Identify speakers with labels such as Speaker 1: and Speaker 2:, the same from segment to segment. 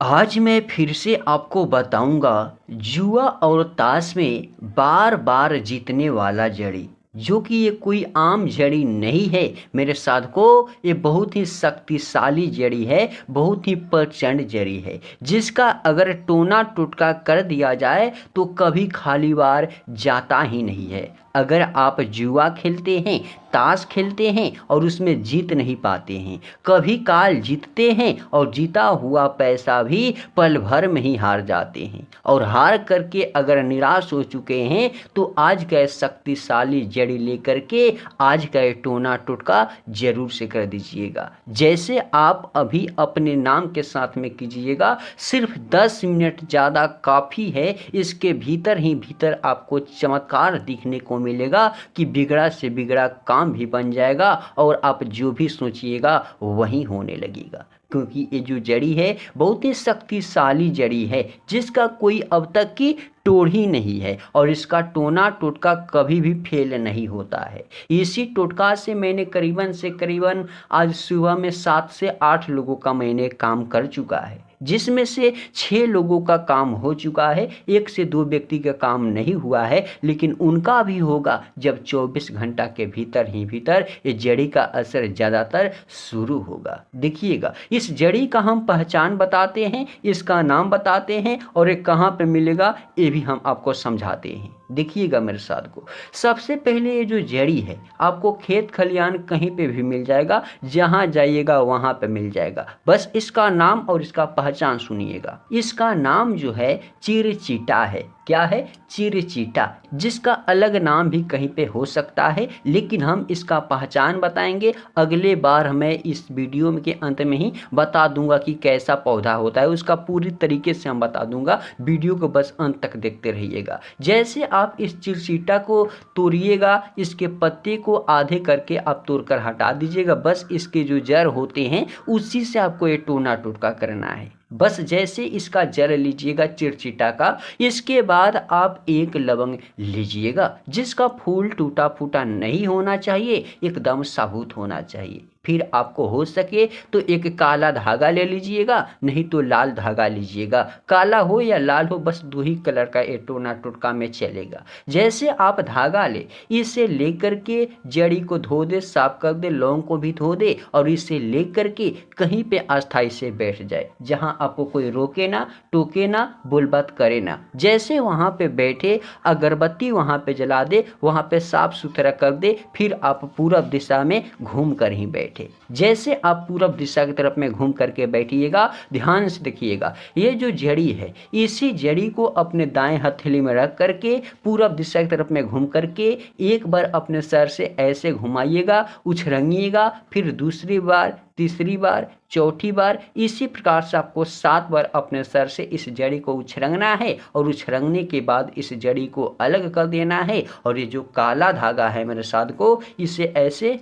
Speaker 1: आज मैं फिर से आपको बताऊंगा जुआ और ताश में बार बार जीतने वाला जड़ी, जो कि ये कोई आम जड़ी नहीं है मेरे साधकों। ये बहुत ही शक्तिशाली जड़ी है, बहुत ही प्रचंड जड़ी है, जिसका अगर टोना टुटका कर दिया जाए तो कभी खाली बार जाता ही नहीं है। अगर आप जुआ खेलते हैं, ताश खेलते हैं और उसमें जीत नहीं पाते हैं, कभी काल जीतते हैं और जीता हुआ पैसा भी पल भर में ही हार जाते हैं, और हार करके अगर निराश हो चुके हैं तो आज का शक्तिशाली जड़ी लेकर के आज का टोना टुटका जरूर से कर दीजिएगा। जैसे आप अभी अपने नाम के साथ में कीजिएगा, सिर्फ 10 मिनट ज़्यादा काफ़ी है। इसके भीतर ही भीतर आपको चमत्कार दिखने को मिलेगा कि बिगड़ा से बिगड़ा काम भी बन जाएगा और आप जो भी सोचिएगा वही होने लगेगा। क्योंकि ये जो जड़ी है बहुत ही शक्तिशाली जड़ी है, जिसका कोई अब तक की तोड़ ही नहीं है, और इसका टोना टोटका कभी भी फेल नहीं होता है। इसी टोटका से मैंने करीबन से करीबन आज सुबह में 7 से 8 लोगों का मैंने काम कर चुका है, जिसमें से 6 लोगों का काम हो चुका है, 1 से 2 व्यक्ति का काम नहीं हुआ है, लेकिन उनका भी होगा जब 24 घंटा के भीतर ही भीतर ये जड़ी का असर ज़्यादातर शुरू होगा। देखिएगा, इस जड़ी का हम पहचान बताते हैं, इसका नाम बताते हैं, और ये कहाँ पे मिलेगा ये भी हम आपको समझाते हैं। देखिएगा मेरे साथ को, सबसे पहले ये जो जड़ी है आपको खेत खलियान कहीं पे भी मिल जाएगा, जहाँ जाइएगा वहाँ पे मिल जाएगा। बस इसका नाम और इसका पहचान सुनिएगा। इसका नाम जो है चिरचीटा है। क्या है? चिरचीटा, जिसका अलग नाम भी कहीं पे हो सकता है, लेकिन हम इसका पहचान बताएंगे अगले बार। मैं इस वीडियो के अंत में ही बता दूंगा कि कैसा पौधा होता है, उसका पूरी तरीके से हम बता दूंगा। वीडियो को बस अंत तक देखते रहिएगा। जैसे आप इस चिरचीटा को तोड़िएगा, इसके पत्ते को आधे करके आप तोड़कर हटा दीजिएगा। बस इसके जो जड़ होते हैं उसी से आपको ये टोना टोटका करना है। बस जैसे इसका जड़ लीजिएगा चिरचिटा का, इसके बाद आप एक लवंग लीजिएगा, जिसका फूल टूटा फूटा नहीं होना चाहिए, एकदम साबुत होना चाहिए। फिर आपको हो सके तो एक काला धागा ले लीजिएगा, नहीं तो लाल धागा लीजिएगा। काला हो या लाल हो, बस 2 ही कलर का ये टोना टोटका में चलेगा। जैसे आप धागा ले, इसे लेकर के जड़ी को धो दे, साफ कर दे, लौंग को भी धो दे, और इसे लेकर के कहीं पे अस्थाई से बैठ जाए, जहां आपको कोई रोके ना, टोके ना, बोलबात करे ना। जैसे वहां पे बैठे, अगरबत्ती वहां पे जला दे, वहां पे साफ सुथरा कर दे, फिर आप पूरब दिशा में घूम कर ही बैठे। जैसे आप पूरब दिशा की तरफ में घूम करके बैठिएगा, ध्यान से देखिएगा, ये जो जड़ी है इसी जड़ी को अपने दाएं हथेली में रख करके पूरब दिशा की तरफ में घूम करके एक बार अपने सर से ऐसे घुमाइएगा, उछरंगिएगा, फिर दूसरी बार, तीसरी बार, चौथी बार, इसी प्रकार से आपको 7 बार अपने सर से इस जड़ी को उछरंगना है, और उछरंगने के बाद इस जड़ी को अलग कर देना है। और ये जो काला धागा है मेरे साथ को, इसे ऐसे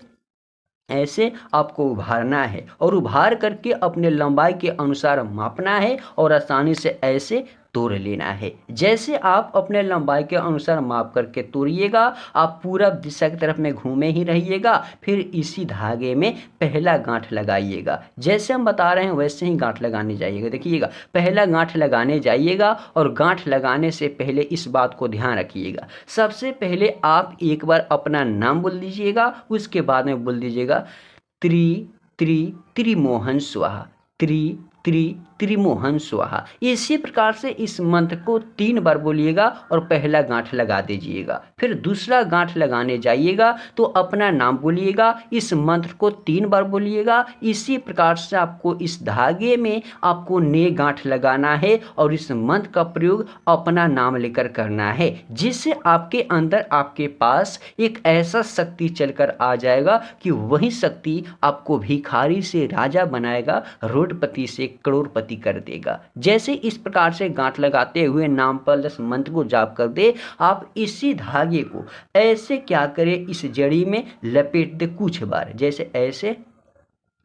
Speaker 1: ऐसे आपको उभारना है, और उभार करके अपने लंबाई के अनुसार मापना है, और आसानी से ऐसे तोड़ लेना है। जैसे आप अपने लंबाई के अनुसार माप करके तोड़िएगा, आप पूरब दिशा की तरफ में घूमे ही रहिएगा, फिर इसी धागे में पहला गांठ लगाइएगा। जैसे हम बता रहे हैं वैसे ही गांठ लगाने जाइएगा। देखिएगा, पहला गांठ लगाने जाइएगा, और गांठ लगाने से पहले इस बात को ध्यान रखिएगा, सबसे पहले आप एक बार अपना नाम बोल दीजिएगा, उसके बाद में बोल दीजिएगा त्रि त्रि त्रिमोहन स्वाहा, त्रि त्रि त्रिमोहन स्वाहा। इसी प्रकार से इस मंत्र को 3 बार बोलिएगा और पहला गांठ लगा दीजिएगा। फिर दूसरा गांठ लगाने जाइएगा तो अपना नाम बोलिएगा, इस मंत्र को 3 बार बोलिएगा। इसी प्रकार से आपको इस धागे में आपको नए गांठ लगाना है, और इस मंत्र का प्रयोग अपना नाम लेकर करना है, जिससे आपके अंदर, आपके पास एक ऐसा शक्ति चलकर आ जाएगा कि वही शक्ति आपको भिखारी से राजा बनाएगा, रोडपति से करोड़पति कर देगा। जैसे इस प्रकार से गांठ लगाते हुए नाम पर मंत्र को जाप कर दे, आप इसी धागे को ऐसे क्या करें, इस जड़ी में लपेट दे कुछ बार, जैसे ऐसे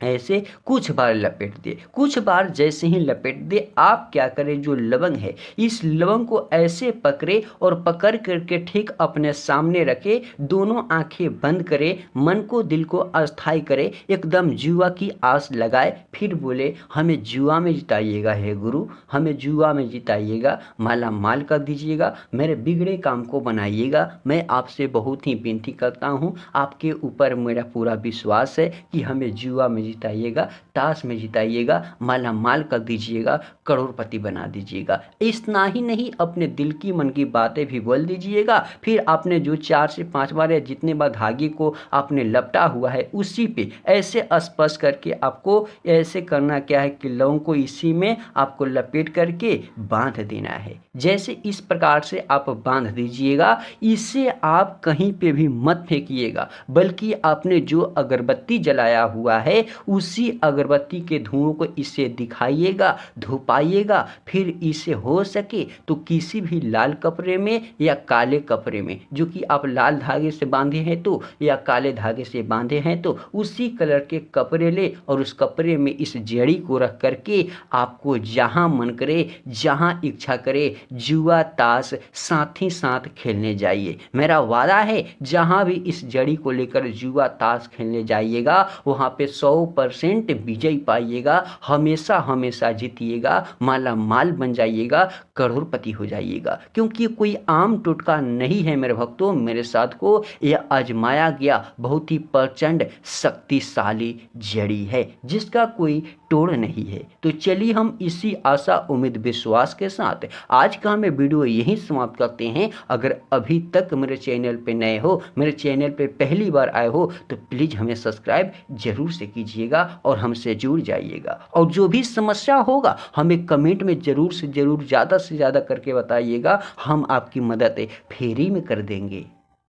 Speaker 1: ऐसे कुछ बार लपेट दे। कुछ बार जैसे ही लपेट दे, आप क्या करें, जो लवंग है इस लवंग को ऐसे पकड़े और पकड़ करके ठीक अपने सामने रखे, दोनों आंखें बंद करे, मन को दिल को अस्थाई करे, एकदम जुआ की आस लगाए, फिर बोले हमें जुआ में जिताइएगा हे गुरु, हमें जुआ में जिताइएगा, माला माल कर दीजिएगा, मेरे बिगड़े काम को बनाइएगा। मैं आपसे बहुत ही विनती करता हूँ, आपके ऊपर मेरा पूरा विश्वास है कि हमें जुआ में जिताइएगा, ताश में जिताइएगा, माला माल कर दीजिएगा, करोड़पति बना दीजिएगा। इतना ही नहीं, अपने दिल की मन की बातें भी बोल दीजिएगा। फिर आपने जो 4 से 5 बार या जितने बार धागे को आपने लपटा हुआ है उसी पे ऐसे स्पर्श करके आपको ऐसे करना क्या है कि लौंग को इसी में आपको लपेट करके बांध देना है। जैसे इस प्रकार से आप बांध दीजिएगा, इसे आप कहीं पे भी मत फेंकिएगा, बल्कि आपने जो अगरबत्ती जलाया हुआ है उसी अगरबत्ती के धुओं को इसे दिखाइएगा, धुपाइएगा। फिर इसे हो सके तो किसी भी लाल कपड़े में या काले कपड़े में, जो कि आप लाल धागे से बांधे हैं तो या काले धागे से बांधे हैं तो उसी कलर के कपड़े ले और उस कपड़े में इस जड़ी को रख करके आपको जहां मन करे, जहां इच्छा करे, जुआ ताश साथ ही साथ खेलने जाइए। मेरा वादा है, जहां भी इस जड़ी को लेकर जुआ ताश खेलने जाइएगा वहां पे 100% विजय पाइएगा, हमेशा हमेशा जीतिएगा, माला माल बन जाइएगा, करोड़पति हो जाइएगा। क्योंकि कोई आम टोटका नहीं है मेरे भक्तों, मेरे साथ को यह आजमाया गया बहुत ही प्रचंड शक्तिशाली जड़ी है जिसका कोई तोड़ नहीं है। तो चलिए हम इसी आशा उम्मीद विश्वास के साथ आज का हमें वीडियो यहीं समाप्त करते हैं। अगर अभी तक मेरे चैनल पे नए हो, मेरे चैनल पे पहली बार आए हो तो प्लीज़ हमें सब्सक्राइब जरूर से कीजिएगा और हमसे जुड़ जाइएगा। और जो भी समस्या होगा हमें कमेंट में ज़रूर से ज़रूर ज़्यादा से ज़्यादा करके बताइएगा, हम आपकी मदद फ्री में कर देंगे।